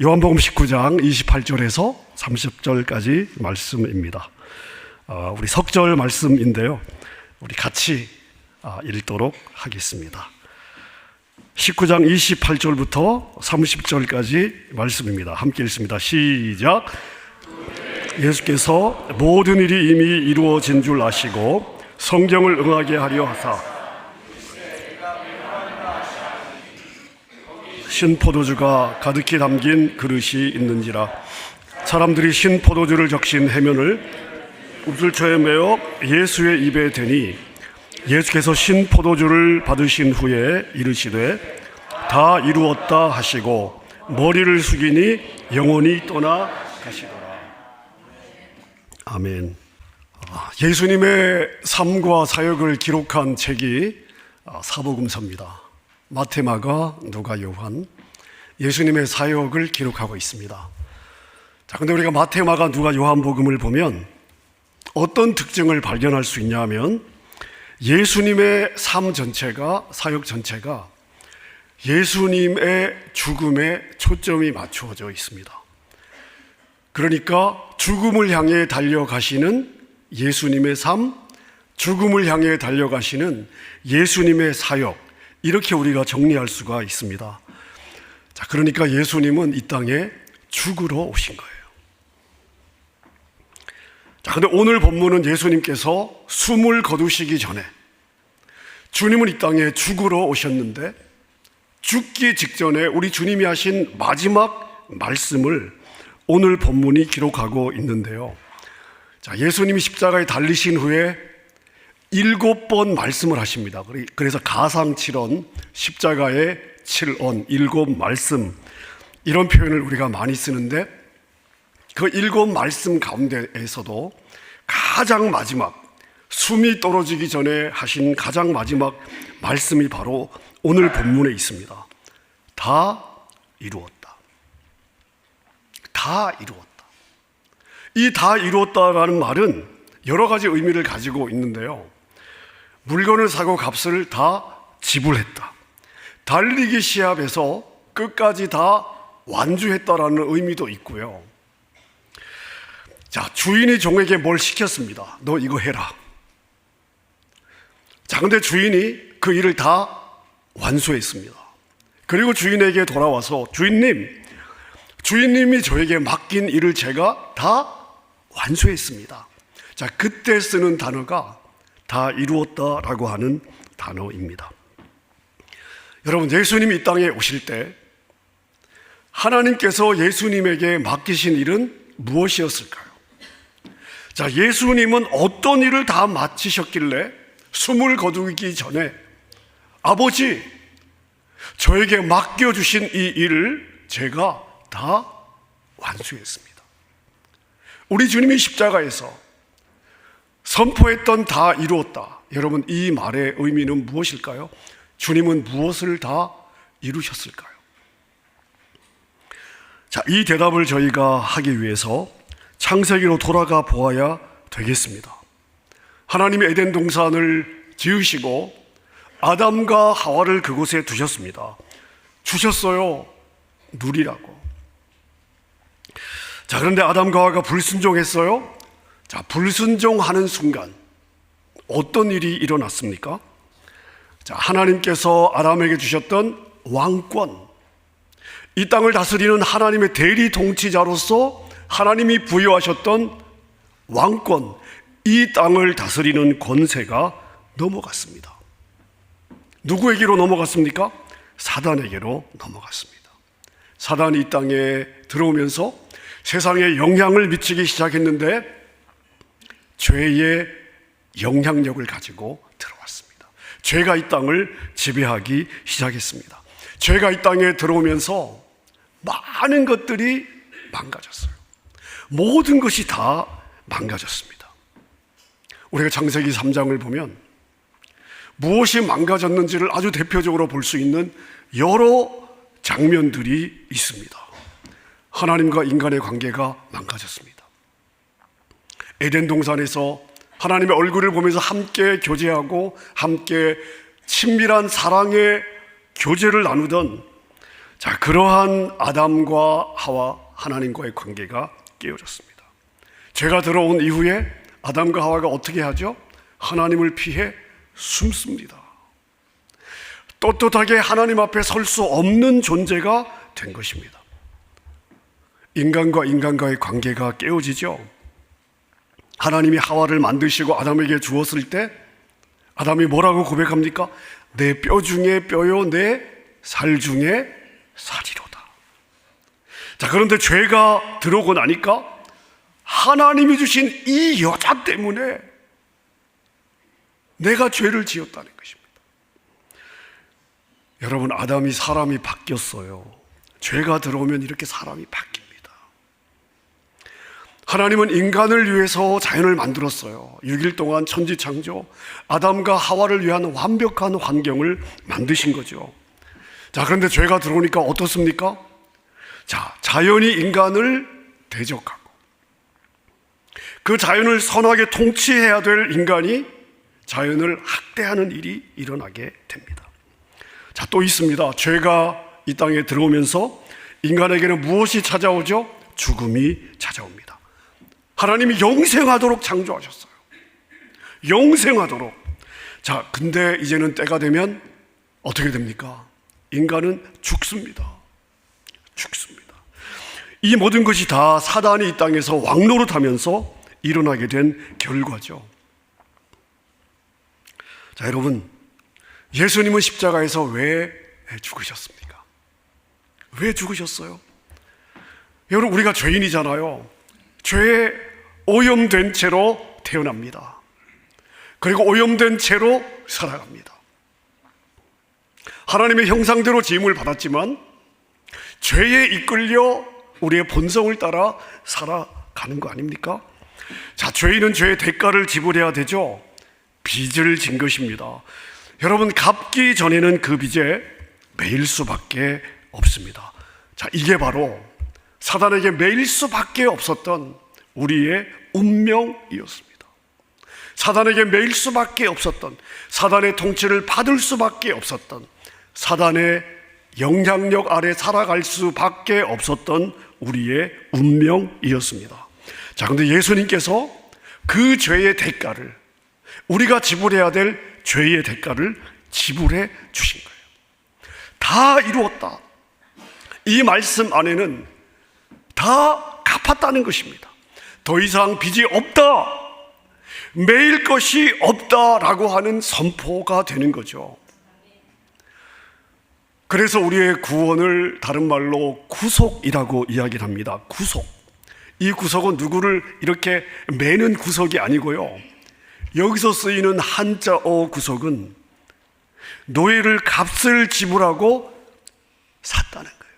요한복음 19장 28절에서 30절까지 말씀입니다. 우리 석절 말씀인데요, 우리 같이 읽도록 하겠습니다. 19장 28절부터 30절까지 말씀입니다. 함께 읽습니다. 시작. 예수께서 모든 일이 이미 이루어진 줄 아시고 성경을 응하게 하려 하사 신포도주가 가득히 담긴 그릇이 있는지라. 사람들이 신포도주를 적신 해면을 읍술초에 메어 예수의 입에 대니 예수께서 신포도주를 받으신 후에 이르시되 다 이루었다 하시고 머리를 숙이니 영혼이 떠나 가시더라. 아멘. 예수님의 삶과 사역을 기록한 책이 사복음서입니다. 마태, 마가, 누가, 요한, 예수님의 사역을 기록하고 있습니다. 자, 근데 우리가 마태, 마가, 누가, 요한복음을 보면 어떤 특징을 발견할 수 있냐 하면 예수님의 삶 전체가, 사역 전체가 예수님의 죽음에 초점이 맞추어져 있습니다. 그러니까 죽음을 향해 달려가시는 예수님의 삶, 죽음을 향해 달려가시는 예수님의 사역, 이렇게 우리가 정리할 수가 있습니다. 자, 그러니까 예수님은 이 땅에 죽으러 오신 거예요. 자, 근데 오늘 본문은 예수님께서 숨을 거두시기 전에 주님은 이 땅에 죽으러 오셨는데 죽기 직전에 우리 주님이 하신 마지막 말씀을 오늘 본문이 기록하고 있는데요. 자, 예수님이 십자가에 달리신 후에 7번 말씀을 하십니다. 그래서 가상칠언, 십자가의 7언, 7 말씀, 이런 표현을 우리가 많이 쓰는데 그 7 말씀 가운데에서도 가장 마지막, 숨이 떨어지기 전에 하신 가장 마지막 말씀이 바로 오늘 본문에 있습니다. 다 이루었다. 다 이루었다. 이 다 이루었다라는 말은 여러 가지 의미를 가지고 있는데요. 물건을 사고 값을 다 지불했다. 달리기 시합에서 끝까지 다 완주했다라는 의미도 있고요. 자, 주인이 종에게 뭘 시켰습니다. 너 이거 해라. 자, 근데 주인이 그 일을 다 완수했습니다. 그리고 주인에게 돌아와서 주인님이 저에게 맡긴 일을 제가 다 완수했습니다. 자, 그때 쓰는 단어가 다 이루었다라고 하는 단어입니다. 여러분, 예수님이 이 땅에 오실 때 하나님께서 예수님에게 맡기신 일은 무엇이었을까요? 자, 예수님은 어떤 일을 다 마치셨길래 숨을 거두기 전에 아버지, 저에게 맡겨주신 이 일을 제가 다 완수했습니다. 우리 주님이 십자가에서 선포했던 다 이루었다. 여러분, 이 말의 의미는 무엇일까요? 주님은 무엇을 다 이루셨을까요? 자, 이 대답을 저희가 하기 위해서 창세기로 돌아가 보아야 되겠습니다. 하나님이 에덴 동산을 지으시고 아담과 하와를 그곳에 두셨습니다. 주셨어요. 누리라고. 자, 그런데 아담과 하와가 불순종했어요. 자, 불순종하는 순간 어떤 일이 일어났습니까? 자, 하나님께서 아담에게 주셨던 왕권, 이 땅을 다스리는 하나님의 대리 통치자로서 하나님이 부여하셨던 왕권, 이 땅을 다스리는 권세가 넘어갔습니다. 누구에게로 넘어갔습니까? 사단에게로 넘어갔습니다. 사단이 이 땅에 들어오면서 세상에 영향을 미치기 시작했는데 죄의 영향력을 가지고 들어왔습니다. 죄가 이 땅을 지배하기 시작했습니다. 죄가 이 땅에 들어오면서 많은 것들이 망가졌어요. 모든 것이 다 망가졌습니다. 우리가 창세기 3장을 보면 무엇이 망가졌는지를 아주 대표적으로 볼 수 있는 여러 장면들이 있습니다. 하나님과 인간의 관계가 망가졌습니다. 에덴 동산에서 하나님의 얼굴을 보면서 함께 교제하고 함께 친밀한 사랑의 교제를 나누던 자, 그러한 아담과 하와 하나님과의 관계가 깨어졌습니다. 죄가 들어온 이후에 아담과 하와가 어떻게 하죠? 하나님을 피해 숨습니다. 떳떳하게 하나님 앞에 설 수 없는 존재가 된 것입니다. 인간과 인간과의 관계가 깨어지죠. 하나님이 하와를 만드시고 아담에게 주었을 때 아담이 뭐라고 고백합니까? 내 뼈 중에 뼈요 내 살 중에 살이로다. 자, 그런데 죄가 들어오고 나니까 하나님이 주신 이 여자 때문에 내가 죄를 지었다는 것입니다. 여러분, 아담이 사람이 바뀌었어요. 죄가 들어오면 이렇게 사람이 바뀝니다. 하나님은 인간을 위해서 자연을 만들었어요. 6일 동안 천지창조, 아담과 하와를 위한 완벽한 환경을 만드신 거죠. 자, 그런데 죄가 들어오니까 어떻습니까? 자, 자연이 인간을 대적하고 그 자연을 선하게 통치해야 될 인간이 자연을 학대하는 일이 일어나게 됩니다. 자, 또 있습니다. 죄가 이 땅에 들어오면서 인간에게는 무엇이 찾아오죠? 죽음이 찾아옵니다. 하나님이 영생하도록 창조하셨어요. 영생하도록. 자, 근데 이제는 때가 되면 어떻게 됩니까? 인간은 죽습니다. 죽습니다. 이 모든 것이 다 사단이 이 땅에서 왕노릇하면서 일어나게 된 결과죠. 자, 여러분, 예수님은 십자가에서 왜 죽으셨습니까? 왜 죽으셨어요? 여러분, 우리가 죄인이잖아요. 죄에 오염된 채로 태어납니다. 그리고 오염된 채로 살아갑니다. 하나님의 형상대로 지음을 받았지만 죄에 이끌려 우리의 본성을 따라 살아가는 거 아닙니까? 자, 죄인은 죄의 대가를 지불해야 되죠. 빚을 진 것입니다. 여러분, 갚기 전에는 그 빚에 매일 수밖에 없습니다. 자, 이게 바로 사단에게 매일 수밖에 없었던 우리의 운명이었습니다. 사단에게 매일 수밖에 없었던, 사단의 통치를 받을 수밖에 없었던, 사단의 영향력 아래 살아갈 수밖에 없었던 우리의 운명이었습니다. 자, 그런데 예수님께서 그 죄의 대가를, 우리가 지불해야 될 죄의 대가를 지불해 주신 거예요. 다 이루었다. 이 말씀 안에는 다 갚았다는 것입니다. 더 이상 빚이 없다, 매일 것이 없다라고 하는 선포가 되는 거죠. 그래서 우리의 구원을 다른 말로 구속이라고 이야기를 합니다. 구속. 이 구속은 누구를 이렇게 매는 구속이 아니고요, 여기서 쓰이는 한자어 구속은 노예를 값을 지불하고 샀다는 거예요.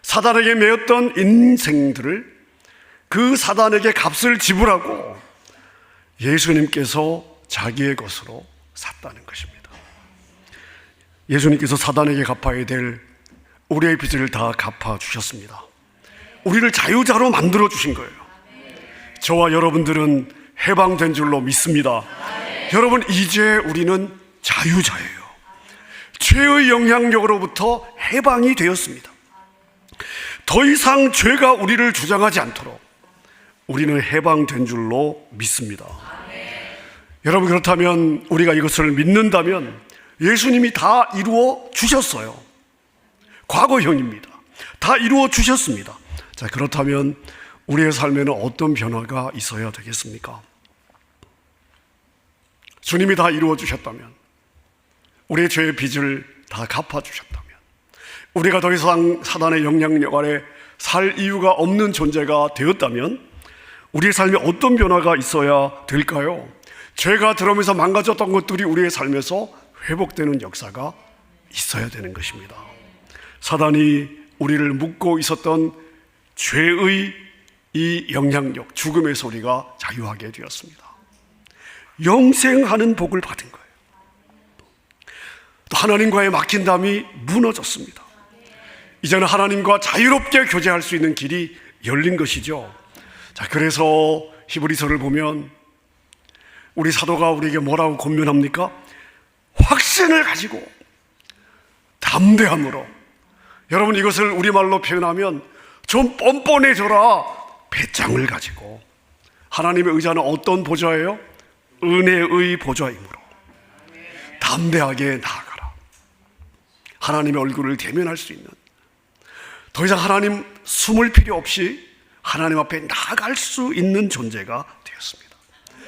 사단에게 매였던 인생들을 그 사단에게 값을 지불하고 예수님께서 자기의 것으로 샀다는 것입니다. 예수님께서 사단에게 갚아야 될 우리의 빚을 다 갚아주셨습니다. 우리를 자유자로 만들어 주신 거예요. 저와 여러분들은 해방된 줄로 믿습니다. 여러분, 이제 우리는 자유자예요. 죄의 영향력으로부터 해방이 되었습니다. 더 이상 죄가 우리를 주장하지 않도록 우리는 해방된 줄로 믿습니다. 여러분, 그렇다면 우리가 이것을 믿는다면 예수님이 다 이루어 주셨어요. 과거형입니다. 다 이루어 주셨습니다. 자, 그렇다면 우리의 삶에는 어떤 변화가 있어야 되겠습니까? 주님이 다 이루어 주셨다면, 우리의 죄의 빚을 다 갚아 주셨다면, 우리가 더 이상 사단의 영향력 아래 살 이유가 없는 존재가 되었다면 우리의 삶에 어떤 변화가 있어야 될까요? 죄가 들어오면서 망가졌던 것들이 우리의 삶에서 회복되는 역사가 있어야 되는 것입니다. 사단이 우리를 묶고 있었던 죄의 이 영향력, 죽음에서 우리가 자유하게 되었습니다. 영생하는 복을 받은 거예요. 또 하나님과의 막힌 담이 무너졌습니다. 이제는 하나님과 자유롭게 교제할 수 있는 길이 열린 것이죠. 자, 그래서 히브리서를 보면 우리 사도가 우리에게 뭐라고 권면합니까? 확신을 가지고 담대함으로, 여러분 이것을 우리말로 표현하면 좀 뻔뻔해져라, 배짱을 가지고 하나님의 의자는 어떤 보좌예요? 은혜의 보좌이므로 담대하게 나아가라. 하나님의 얼굴을 대면할 수 있는, 더 이상 하나님 숨을 필요 없이 하나님 앞에 나아갈 수 있는 존재가 되었습니다.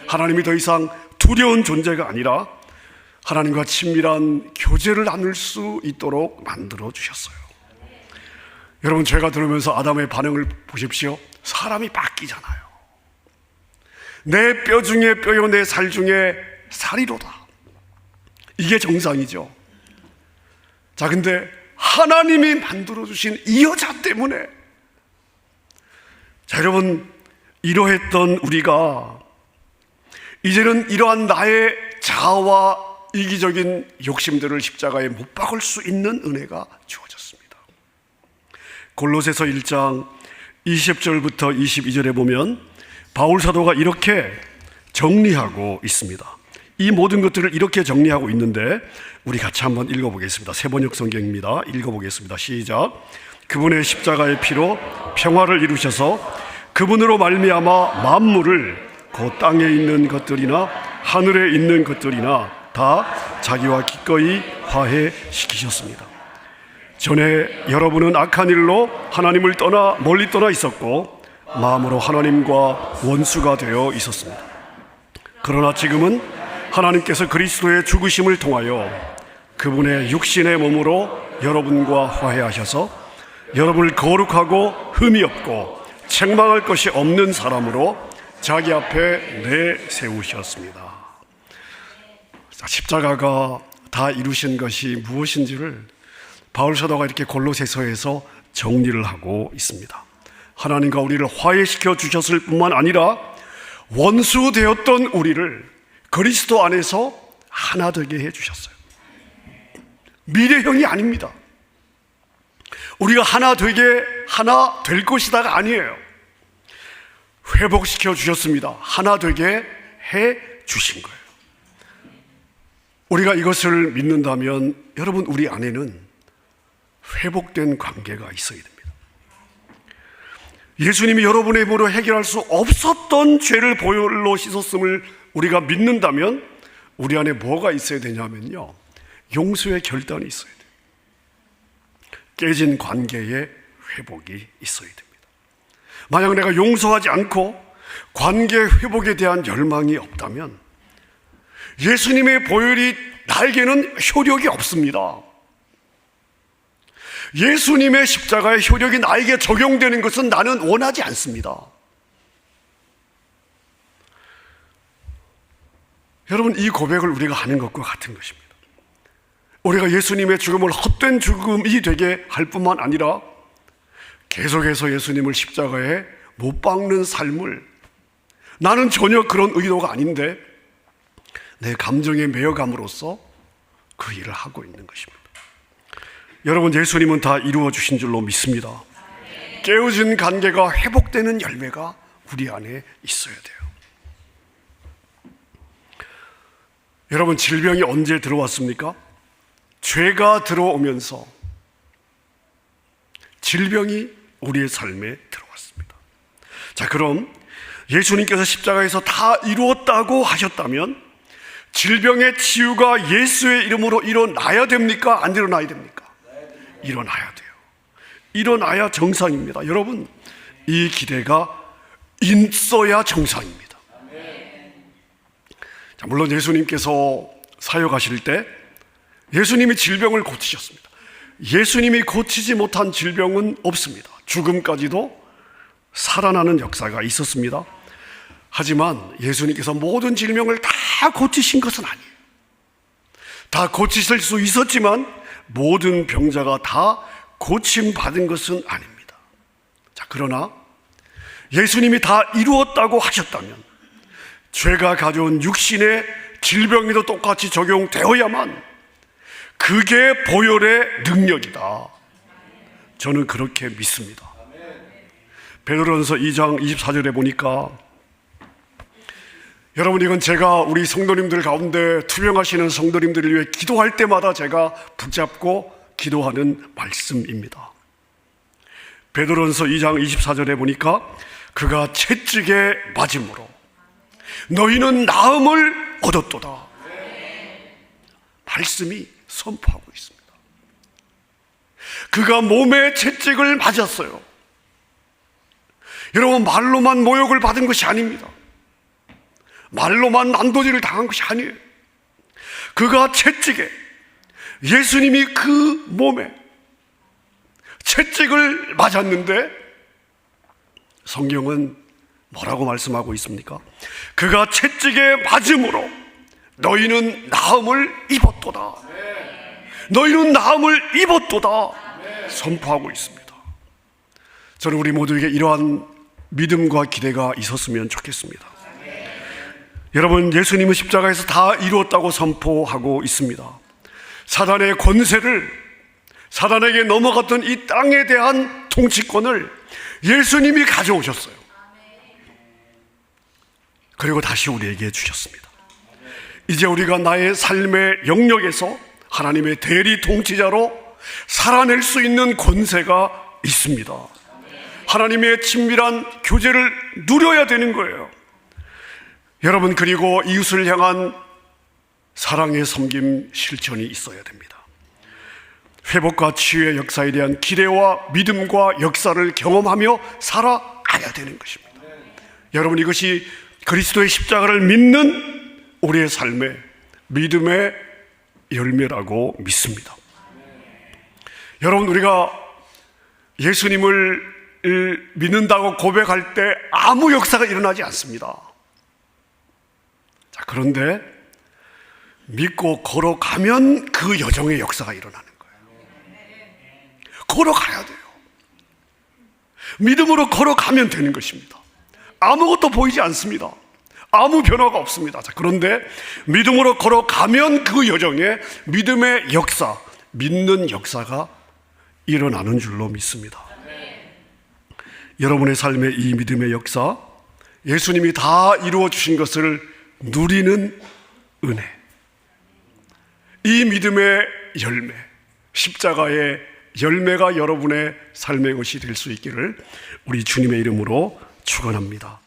하나님이 더 이상 두려운 존재가 아니라 하나님과 친밀한 교제를 나눌 수 있도록 만들어 주셨어요. 여러분, 제가 들으면서 아담의 반응을 보십시오. 사람이 바뀌잖아요. 내 뼈 중에 뼈요 내 살 중에 살이로다. 이게 정상이죠. 자, 근데 하나님이 만들어주신 이 여자 때문에, 자, 여러분, 이러했던 우리가 이제는 이러한 나의 자아와 이기적인 욕심들을 십자가에 못 박을 수 있는 은혜가 주어졌습니다. 골로새서 1장 20절부터 22절에 보면 바울 사도가 이렇게 정리하고 있습니다. 이 모든 것들을 이렇게 정리하고 있는데 우리 같이 한번 읽어보겠습니다. 세번역 성경입니다. 읽어보겠습니다. 시작. 그분의 십자가의 피로 평화를 이루셔서 그분으로 말미암아 만물을 그 땅에 있는 것들이나 하늘에 있는 것들이나 다 자기와 기꺼이 화해시키셨습니다. 전에 여러분은 악한 일로 하나님을 떠나 멀리 떠나 있었고 마음으로 하나님과 원수가 되어 있었습니다. 그러나 지금은 하나님께서 그리스도의 죽으심을 통하여 그분의 육신의 몸으로 여러분과 화해하셔서 여러분을 거룩하고 흠이 없고 책망할 것이 없는 사람으로 자기 앞에 내세우셨습니다. 십자가가 다 이루신 것이 무엇인지를 바울 사도가 이렇게 골로새서에서 정리를 하고 있습니다. 하나님과 우리를 화해시켜 주셨을 뿐만 아니라 원수 되었던 우리를 그리스도 안에서 하나 되게 해주셨어요. 미래형이 아닙니다. 우리가 하나 될 것이다가 아니에요. 회복시켜 주셨습니다. 하나 되게 해 주신 거예요. 우리가 이것을 믿는다면 여러분, 우리 안에는 회복된 관계가 있어야 됩니다. 예수님이 여러분의 힘으로 해결할 수 없었던 죄를 보혈로 씻었음을 우리가 믿는다면 우리 안에 뭐가 있어야 되냐면요, 용서의 결단이 있어야 돼요. 깨진 관계의 회복이 있어야 됩니다. 만약 내가 용서하지 않고 관계 회복에 대한 열망이 없다면 예수님의 보혈이 나에게는 효력이 없습니다. 예수님의 십자가의 효력이 나에게 적용되는 것은 나는 원하지 않습니다. 여러분, 이 고백을 우리가 하는 것과 같은 것입니다. 우리가 예수님의 죽음을 헛된 죽음이 되게 할 뿐만 아니라 계속해서 예수님을 십자가에 못 박는 삶을, 나는 전혀 그런 의도가 아닌데 내 감정에 매여감으로써 그 일을 하고 있는 것입니다. 여러분, 예수님은 다 이루어 주신 줄로 믿습니다. 깨어진 관계가 회복되는 열매가 우리 안에 있어야 돼요. 여러분, 질병이 언제 들어왔습니까? 죄가 들어오면서 질병이 우리의 삶에 들어왔습니다. 자, 그럼 예수님께서 십자가에서 다 이루었다고 하셨다면 질병의 치유가 예수의 이름으로 일어나야 됩니까? 안 일어나야 됩니까? 일어나야 돼요. 일어나야 정상입니다. 여러분, 이 기대가 있어야 정상입니다. 자, 물론 예수님께서 사역하실 때 예수님이 질병을 고치셨습니다. 예수님이 고치지 못한 질병은 없습니다. 죽음까지도 살아나는 역사가 있었습니다. 하지만 예수님께서 모든 질병을 다 고치신 것은 아니에요. 다 고치실 수 있었지만 모든 병자가 다 고침받은 것은 아닙니다. 자, 그러나 예수님이 다 이루었다고 하셨다면 죄가 가져온 육신의 질병에도 똑같이 적용되어야만 그게 보혈의 능력이다. 저는 그렇게 믿습니다. 베드로전서 2장 24절에 보니까, 여러분, 이건 제가 우리 성도님들 가운데 투병하시는 성도님들을 위해 기도할 때마다 제가 붙잡고 기도하는 말씀입니다. 베드로전서 2장 24절에 보니까 그가 채찍에 맞음으로 너희는 나음을 얻었도다. 말씀이 선포하고 있습니다. 그가 몸에 채찍을 맞았어요. 여러분, 말로만 모욕을 받은 것이 아닙니다. 말로만 난도질을 당한 것이 아니에요. 그가 채찍에, 예수님이 그 몸에 채찍을 맞았는데 성경은 뭐라고 말씀하고 있습니까? 그가 채찍에 맞음으로 너희는 나음을 입었도다. 너희는 나음을 입었도다. 선포하고 있습니다. 저는 우리 모두에게 이러한 믿음과 기대가 있었으면 좋겠습니다. 여러분, 예수님은 십자가에서 다 이루었다고 선포하고 있습니다. 사단의 권세를, 사단에게 넘어갔던 이 땅에 대한 통치권을 예수님이 가져오셨어요. 그리고 다시 우리에게 주셨습니다. 이제 우리가 나의 삶의 영역에서 하나님의 대리 통치자로 살아낼 수 있는 권세가 있습니다. 하나님의 친밀한 교제를 누려야 되는 거예요. 여러분, 그리고 이웃을 향한 사랑의 섬김 실천이 있어야 됩니다. 회복과 치유의 역사에 대한 기대와 믿음과 역사를 경험하며 살아가야 되는 것입니다. 여러분, 이것이 그리스도의 십자가를 믿는 우리의 삶의 믿음의 열매라고 믿습니다. 여러분, 우리가 예수님을 믿는다고 고백할 때 아무 역사가 일어나지 않습니다. 자, 그런데 믿고 걸어가면 그 여정의 역사가 일어나는 거예요. 걸어가야 돼요. 믿음으로 걸어가면 되는 것입니다. 아무것도 보이지 않습니다. 아무 변화가 없습니다. 자, 그런데 믿음으로 걸어가면 그 여정에 믿음의 역사, 믿는 역사가 일어나는 줄로 믿습니다. 여러분의 삶의 이 믿음의 역사, 예수님이 다 이루어 주신 것을 누리는 은혜, 이 믿음의 열매, 십자가의 열매가 여러분의 삶의 것이 될 수 있기를 우리 주님의 이름으로 축원합니다.